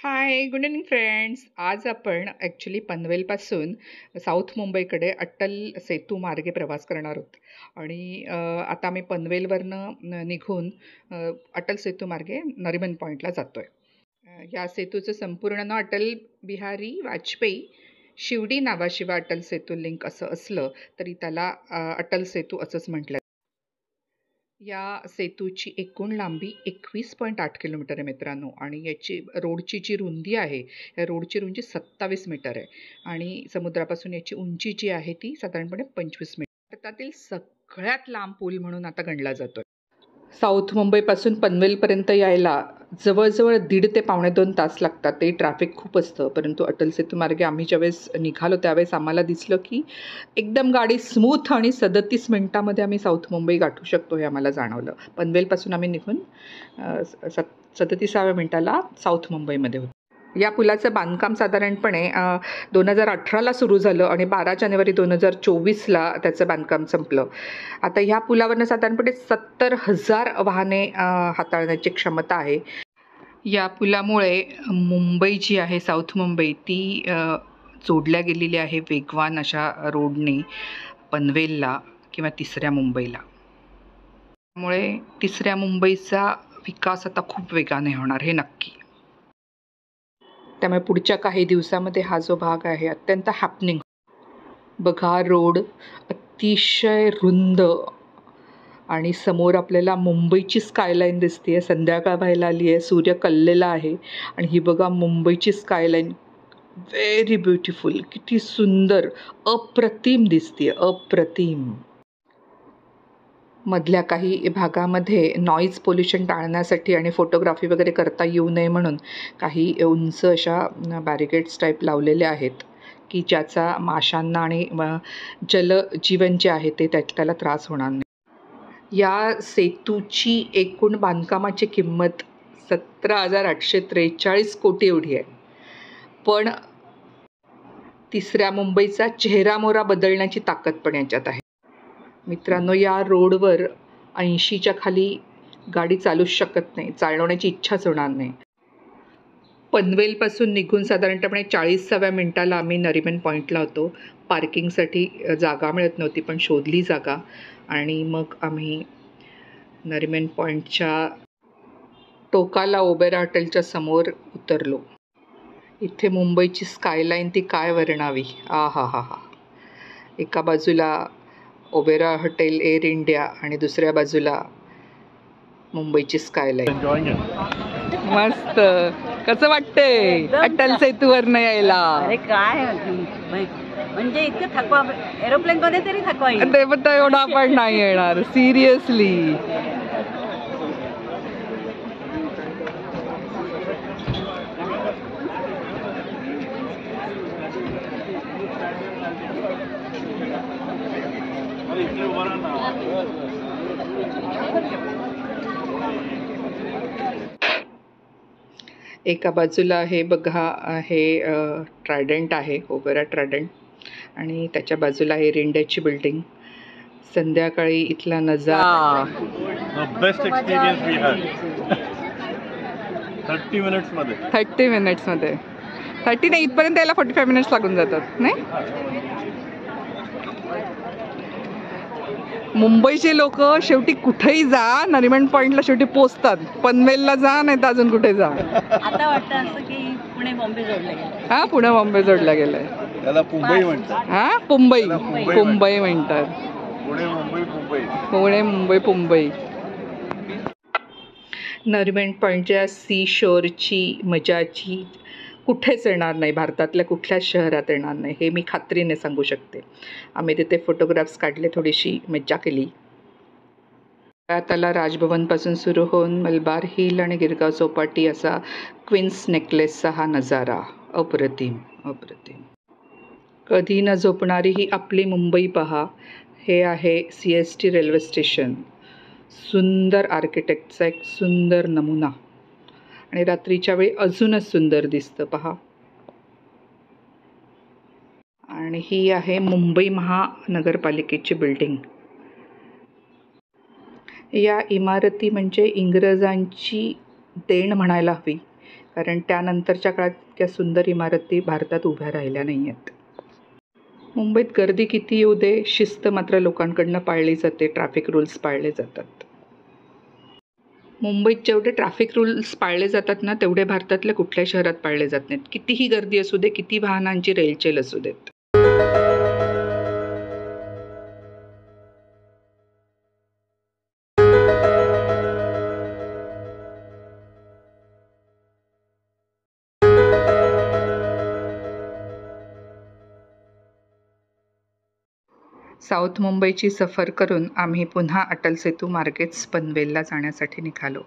हाय, good evening friends. आज आपण actually पनवेलपासून south मुंबईकडे अट्टल सेतू मार्गे प्रवास करणार आहोत. आणि आता आम्ही पनवेलवरनं निघून अटल सेतू मार्गे नरिमन पॉईंटला जातो आहे. या सेतूचं संपूर्ण नाव अटल बिहारी वाजपेयी शिवडी नावाशिवाय अटल सेतू लिंक असं असलं तरी त्याला अटल सेतू असंच म्हटलं. या सेतूची एकूण लांबी 21.8 किलोमीटर आहे मित्रांनो. आणि याची रोडची जी रुंदी आहे, या रोडची रुंदी 27 मीटर आहे. आणि समुद्रापासून याची उंची जी आहे ती साधारणपणे 25 मीटर. भारतातील सगळ्यात लांब पूल म्हणून आता गणला जातो. साऊथ मुंबईपासून पनवेलपर्यंत यायला जवळजवळ 1.5 ते 2.25 तास लागतात. ते ट्रॅफिक खूप असतं, परंतु अटल सेतू मार्गे आम्ही ज्यावेळेस निघालो त्यावेळेस आम्हाला दिसलं की एकदम गाडी स्मूथ आणि 37 मिनटामध्ये आम्ही साऊथ मुंबई गाठू शकतो हे आम्हाला जाणवलं. पनवेलपासून आम्ही निघून 37व्या मिनटाला साऊथ मुंबईमध्ये होतो. या पुलाचं बांधकाम साधारणपणे 2018ला सुरू झालं आणि 12 जानेवारी 2024ला त्याचं बांधकाम संपलं. आता ह्या पुलावरनं साधारणपणे 70,000 वाहने हाताळण्याची क्षमता आहे. या पुलामुळे मुंबई जी आहे, साऊथ मुंबई, ती जोडल्या गेलेली आहे वेगवान अशा रोडने पनवेलला किंवा तिसऱ्या मुंबईला. त्यामुळे तिसऱ्या मुंबईचा विकास आता खूप वेगाने होणार हे नक्की. त्यामुळे पुढच्या काही दिवसामध्ये हा जो भाग आहे अत्यंत हॅपनिंग. बघा, रोड अतिशय रुंद आणि समोर आपल्याला मुंबईची स्कायलाईन दिसते. संध्याकाळ व्हायला आली आहे, सूर्य कललेला आहे आणि ही बघा मुंबईची स्कायलाईन व्हेरी ब्युटिफुल. किती सुंदर, अप्रतिम दिसते, अप्रतिम. मधल्या काही भागामध्ये नॉईज पोल्युशन टाळण्यासाठी आणि फोटोग्राफी वगैरे करता येऊ नये म्हणून काही उंच अशा बॅरिकेड्स टाईप लावलेले आहेत की ज्याचा माशांना आणि जलजीवन जे आहे ते त्याला त्रास होणार नाही. या सेतूची एकूण बांधकामाची किंमत 17,843 कोटी एवढी आहे. पण तिसऱ्या मुंबईचा चेहरामोहरा बदलण्याची ताकद पण याच्यात आहे. मित्रांनो, या रोडवर 80च्या खाली गाडी चालूच शकत नाही, चालवण्याची इच्छाच होणार नाही. पनवेलपासून निघून साधारणपणे 40व्या मिनटाला आम्ही नरिमन पॉईंटला होतो. पार्किंगसाठी जागा मिळत नव्हती, पण शोधली जागा आणि मग आम्ही नरिमन पॉईंटच्या टोकाला ओबेरा हॉटेलच्या समोर उतरलो. इथे मुंबईची स्कायलाईन ती काय वर्णावी. हा हा हा हा. एका बाजूला ओबेरा हॉटेल, एअर इंडिया आणि दुसऱ्या बाजूला मुंबईची स्कायलाईन. मस्त. कसं वाटतंय अटल सेतूवरनं यायला? अरे काय म्हणजे इतकं थकवा, एरोप्लेन मध्ये तरी थकवा येईल. ते पण एवढा पण नाही येणार, सिरियसली. एका बाजूला हे बघा, हे ट्रायडंट आहे, ओबेरा ट्रायडंट, आणि त्याच्या बाजूला एअर इंडियाची बिल्डिंग. संध्याकाळी इथला नजारा. Best experience we had. 30 मिनिट्समध्ये 30 नाही, इथपर्यंत यायला 45 मिनिट्स लागून जातात नाही. मुंबईचे लोक शेवटी कुठेही जा, नरिमन पॉईंटला शेवटी पोचतात. पनवेलला जा, नाही तर अजून कुठे जा. आता वाटतं असं की पुणे बॉम्बे जोडलं गेलं. हा, पुणे बॉम्बे जोडला गेलाय. त्याला मुंबई म्हणतात. हा, मुंबई म्हणतात. पुणे मुंबई. नरिमन पॉईंटच्या सी शोरची मजाची कुठेच येणार नाही, भारतातल्या कुठल्याच शहरात येणार नाही, हे मी खात्रीने सांगू शकते. आम्ही तिथे फोटोग्राफ्स काढले, थोडीशी मज्जा केली. त्याला राजभवनपासून सुरू होऊन मलबार हिल आणि गिरगाव चौपाटी असा क्वीन्स नेकलेसचा हा नजारा अप्रतिम. कधी न झोपणारी ही आपली मुंबई पहा. हे आहे CST रेल्वे स्टेशन. सुंदर आर्किटेक्टचा एक सुंदर नमुना आणि रात्रीच्या वेळी अजूनच सुंदर दिसतं पहा. आणि ही आहे मुंबई महानगरपालिकेची बिल्डिंग. या इमारती म्हणजे इंग्रजांची देण म्हणायला हवी, कारण त्यानंतरच्या काळात इतक्या सुंदर इमारती भारतात उभ्या राहिल्या नाही आहेत. मुंबईत गर्दी किती येऊ दे, शिस्त मात्र लोकांकडनं पाळली जाते, ट्रॅफिक रूल्स पाळले जातात. मुंबईत जेवढे ट्रॅफिक रूल्स पाळले जातात ना, तेवढे भारतातल्या कुठल्याही शहरात पाळले जात नाहीत. कितीही गर्दी असू दे, किती वाहनांची रेलचेल असू देत. साऊथ मुंबईची सफर करून आम्ही पुन्हा अटल सेतू मार्गेच पनवेलला जाण्यासाठी निघालो.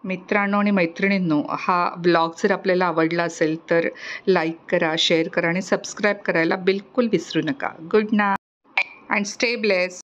मित्रांनो आणि मैत्रिणींनो, हा ब्लॉग जर आपल्याला आवडला असेल तर लाईक करा, शेअर करा आणि सबस्क्राईब करायला बिलकुल विसरू नका. Good night and stay blessed.